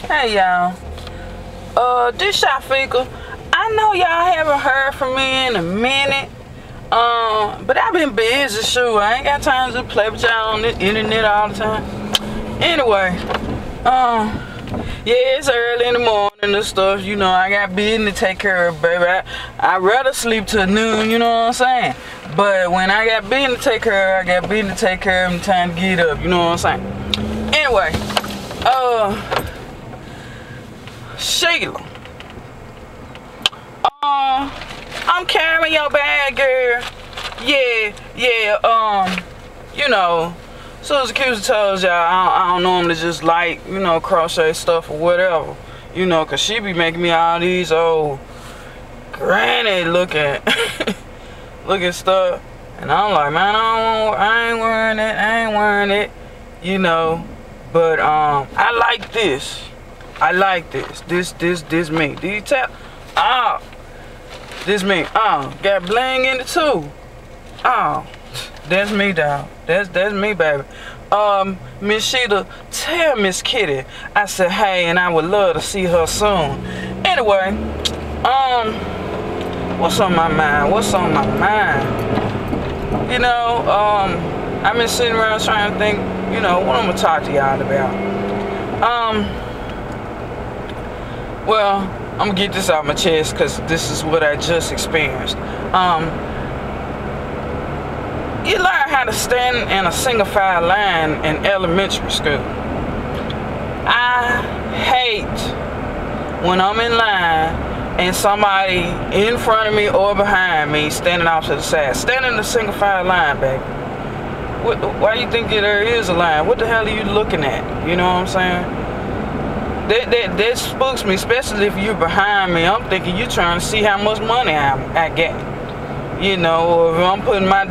Hey y'all, this Shafeeka. I know y'all haven't heard from me in a minute, but I've been busy, sure. I ain't got time to play with y'all on the internet all the time. Anyway, yeah, it's early in the morning and stuff, you know, I got business to take care of, baby. I'd rather sleep till noon, you know what I'm saying? But when I got business to take care of, I got business to take care of and time to get up, you know what I'm saying? Anyway, Sheila, I'm carrying your bag, girl. Yeah, you know, SuzyQuzy tells y'all I don't normally just like, you know, crochet stuff or whatever, you know, cause she be making me all these old granny looking looking stuff, and I'm like, man, I ain't wearing it, you know, but I like this. I like this. This me. Do you tell? This me. Got bling in it too. That's me, dog. That's me, baby. Miss Sheila, tell Miss Kitty I said hey, and I would love to see her soon. Anyway, what's on my mind? What's on my mind? You know, I've been sitting around trying to think, you know, what I'm gonna talk to y'all about. Well, I'm gonna get this out my chest because this is what I just experienced. You learn how to stand in a single file line in elementary school. I hate when I'm in line and somebody in front of me or behind me standing off to the side. Stand in a single file line, baby. Why do you think there is a line? What the hell are you looking at? You know what I'm saying? That spooks me, especially if you're behind me. I'm thinking you're trying to see how much money I get. You know, or if I'm putting my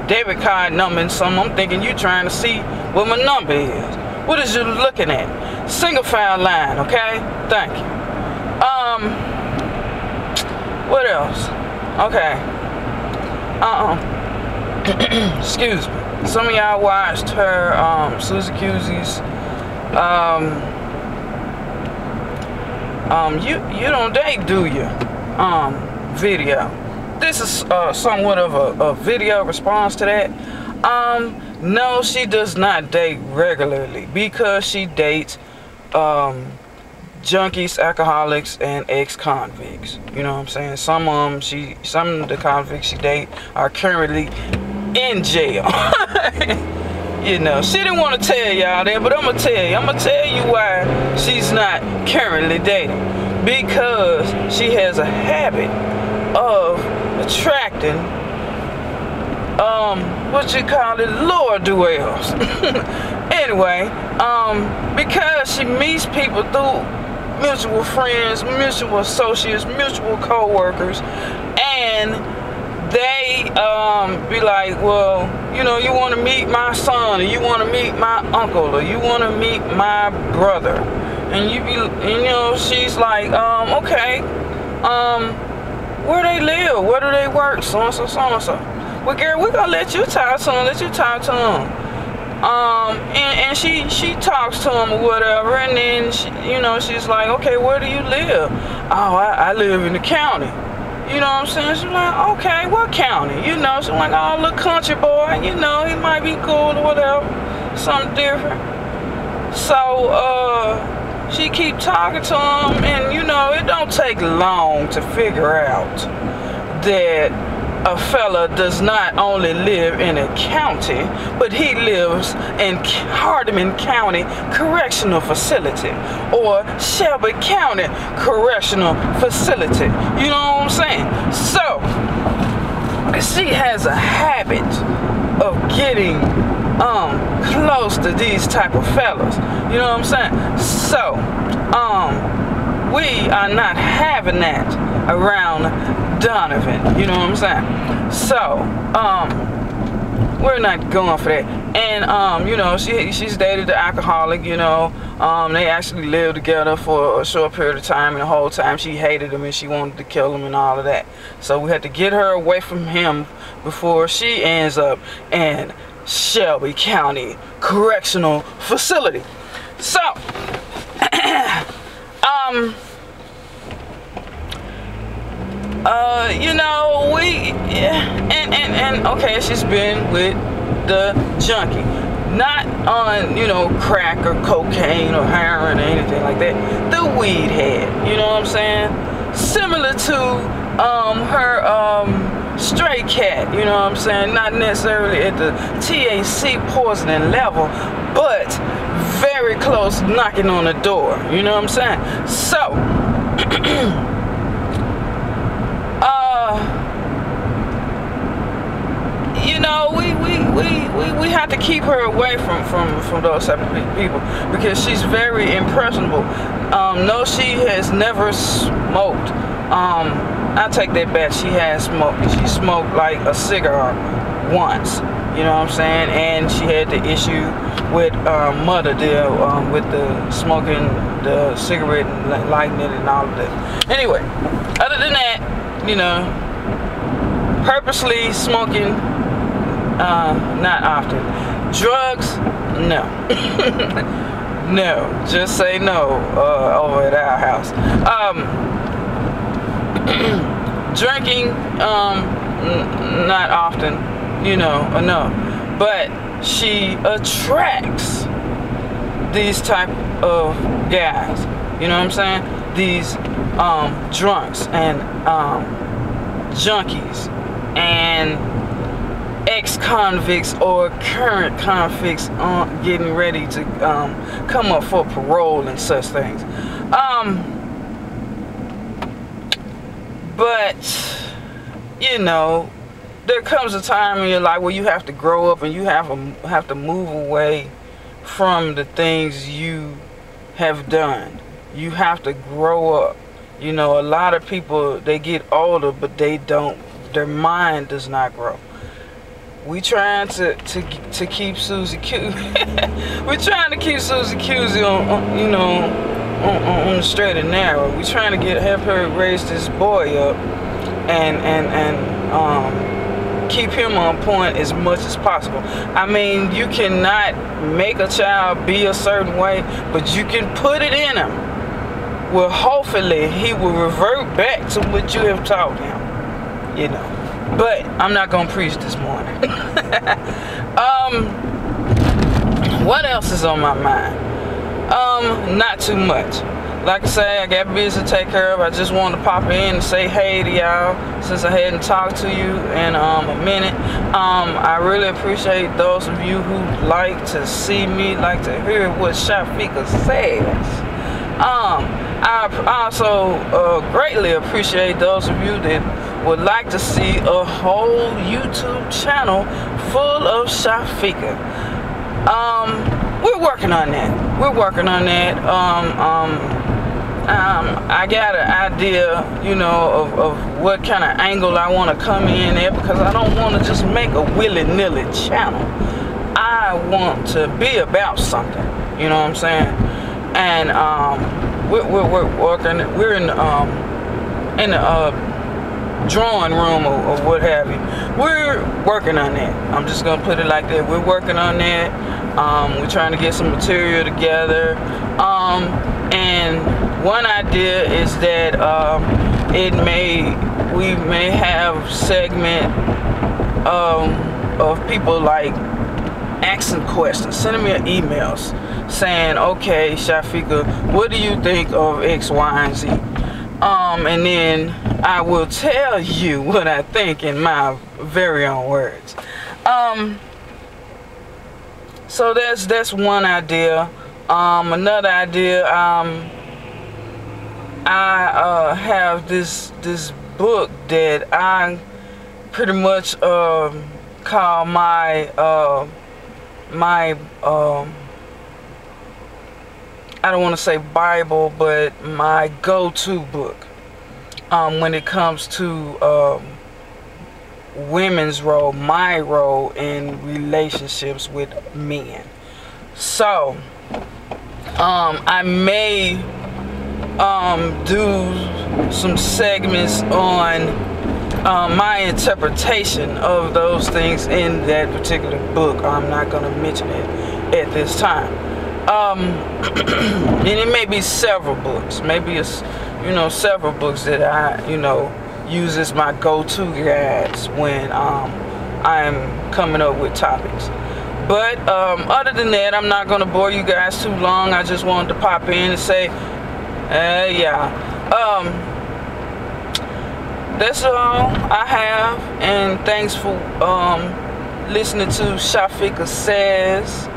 debit card number in something, I'm thinking you're trying to see what my number is. What is you looking at? Single file line, okay? Thank you. What else? Okay. Excuse me. Some of y'all watched her SuzyQuzy's you don't date, do you? Video. This is somewhat of a video response to that. No, she does not date regularly because she dates junkies, alcoholics, and ex-convicts. You know what I'm saying? Some of the convicts she date are currently in jail. You know, she didn't want to tell y'all that, but I'm gonna tell you. I'm gonna tell you why she's not currently dating. Because she has a habit of attracting, what you call it, lure duels. Anyway, because she meets people through mutual friends, mutual associates, mutual co-workers, and they be like, well, you know, you want to meet my son, or you want to meet my uncle, or you want to meet my brother, and you know, she's like, okay, where they live, where do they work, so and so, so and so. Well, girl, we're gonna let you talk to them, and she talks to him or whatever, and then she, you know, she's like, okay, where do you live? Oh, I live in the county. You know what I'm saying? She's like, okay, what county? You know, she's like, oh, little country boy, you know, he might be cool or whatever, something different. So, she keep talking to him, and you know, it don't take long to figure out that a fella does not only live in a county, but he lives in Hardeman County Correctional Facility, or Shelby County Correctional Facility. You know what I'm saying? So, she has a habit of getting close to these type of fellas. You know what I'm saying? So, we are not having that around Donovan. You know what I'm saying? So, we're not going for that. And you know, she's dated the alcoholic. You know, they actually lived together for a short period of time, and the whole time she hated him and she wanted to kill him and all of that. So we had to get her away from him before she ends up in Shelby County Correctional Facility. So You know, and okay, she's been with the junkie, not on, you know, crack or cocaine or heroin or anything like that. The weed head, you know what I'm saying? Similar to her stray cat, you know what I'm saying? Not necessarily at the THC poisoning level, but very close, knocking on the door, you know what I'm saying? So you know, we have to keep her away from those type of people, because she's very impressionable. No, she has never smoked. I take that back. She has smoked. She smoked like a cigar once, you know what I'm saying? And she had the issue with mother there, with the smoking the cigarette and lighting it and all of that. Anyway, other than that, you know, purposely smoking, not often. Drugs, no. No, just say no over at our house. Drinking, not often, you know, no. But she attracts these type of guys, you know what I'm saying? These drunks and junkies and ex-convicts or current convicts getting ready to come up for parole and such things. But you know, there comes a time in your life where you have to grow up and you have to move away from the things you have done. You have to grow up. You know, a lot of people, they get older, but they don't. Their mind does not grow. We trying to keep SuzyQuzy. We're trying to keep SuzyQuzy on you know, on the straight and narrow. We trying to have her raise this boy up and keep him on point as much as possible. I mean, you cannot make a child be a certain way, but you can put it in him. Well, hopefully he will revert back to what you have taught him. You know. But I'm not gonna preach this morning. What else is on my mind? Not too much. Like I say, I got business to take care of. I just wanted to pop in and say hey to y'all, since I hadn't talked to you in a minute. I really appreciate those of you who like to see me, like to hear what Shafeeka says. I also greatly appreciate those of you that would like to see a whole YouTube channel full of Shafeeka. We're working on that. We're working on that. I got an idea, you know, of what kind of angle I want to come in at, because I don't want to just make a willy-nilly channel. I want to be about something, you know what I'm saying? And we're working. We're in the drawing room or what have you. We're working on that. I'm just gonna put it like that. We're working on that. We're trying to get some material together. And one idea is that we may have segment of people like asking questions, sending me emails saying, okay, Shafeeka, what do you think of X, Y, and Z? And then I will tell you what I think in my very own words. So that's one idea. Another idea, I have this book that I pretty much call my I don't want to say Bible, but my go-to book when it comes to women's role, my role in relationships with men. So I may do some segments on my interpretation of those things in that particular book. I'm not going to mention it at this time. And it may be several books. Maybe it's, several books that I, use as my go-to guides when I'm coming up with topics. But other than that, I'm not going to bore you guys too long. I just wanted to pop in and say, that's all I have. And thanks for listening to Shafeeka Says.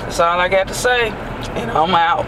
That's all I got to say. And I'm out.